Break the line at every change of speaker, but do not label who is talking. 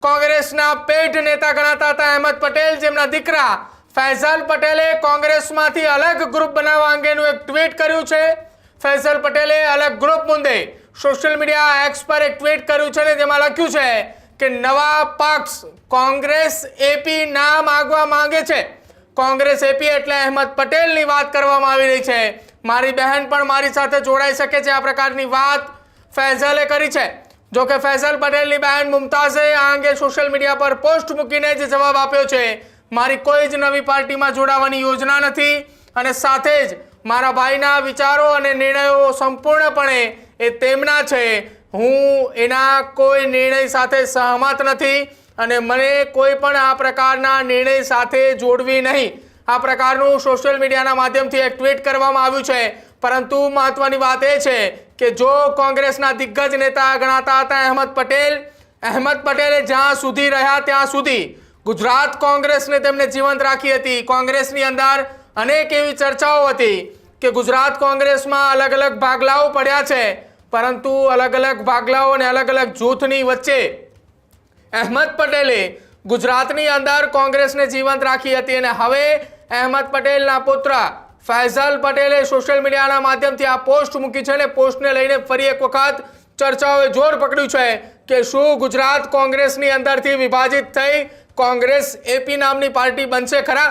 કોંગ્રેસના પેઢ નેતા ગણાતા હતા અહેમદ પટેલ, જેમના દીકરા ફૈઝલ પટેલે કોંગ્રેસમાંથી અલગ ગ્રુપ બનાવવા અંગેનું એક ટ્વીટ કર્યું છે। ફૈઝલ પટેલે અલગ ગ્રુપ મુદ્દે સોશિયલ મીડિયા એક્સ પર એક ટ્વીટ કર્યું છે, જેમાં લખ્યું છે કે નવા પક્ષ કોંગ્રેસ એપી નામ આગવા માંગે છે। કોંગ્રેસ એપી એટલે અહેમદ પટેલની વાત કરવામાં આવી રહી છે। મારી બહેન પણ મારી સાથે જોડાઈ શકે છે, આ પ્રકારની વાત ફૈઝલે કરી છે। જો કે ફૈઝલ પટેલની બહેન મુમતાઝે આ અંગે સોશિયલ મીડિયા પર પોસ્ટ મૂકીને જ જવાબ આપ્યો છે, મારી કોઈ જ નવી પાર્ટીમાં જોડાવાની યોજના નથી અને સાથે જ મારા ભાઈના વિચારો અને નિર્ણયો સંપૂર્ણપણે એ તેમના છે। હું એના કોઈ નિર્ણય સાથે સહમત નથી અને મને કોઈ પણ આ પ્રકારના નિર્ણય સાથે જોડવી નહીં। આ પ્રકારનું સોશિયલ મીડિયાના માધ્યમથી એક ટ્વીટ કરવામાં આવ્યું છે। પરંતુ મહત્વની વાત એ છે કે જો કોંગ્રેસના દિગ્ગજ નેતા ગણાતા હતા અહેમદ પટેલે જ્યાં સુધી રહ્યા ત્યાં સુધી ગુજરાત કોંગ્રેસને તેમને જીવંત રાખી હતી। કોંગ્રેસની અંદર અનેક એવી ચર્ચાઓ હતી કે ગુજરાત કોંગ્રેસમાં અલગ અલગ ભાગલાઓ પડ્યા છે, પરંતુ અલગ અલગ ભાગલાઓ અને અલગ અલગ જૂથની વચ્ચે અહેમદ પટેલે ગુજરાતની અંદર કોંગ્રેસને જીવંત રાખી હતી અને હવે અહેમદ પટેલના પુત્ર ફૈઝલ પટેલે સોશિયલ મીડિયાના માધ્યમથી આ પોસ્ટ મૂકી છે અને પોસ્ટને લઈને ફરી એક વખત ચર્ચાઓએ જોર પકડ્યું છે કે શું ગુજરાત કોંગ્રેસની અંદરથી વિભાજિત થઈ કોંગ્રેસ એપી નામની પાર્ટી બનશે ખરા?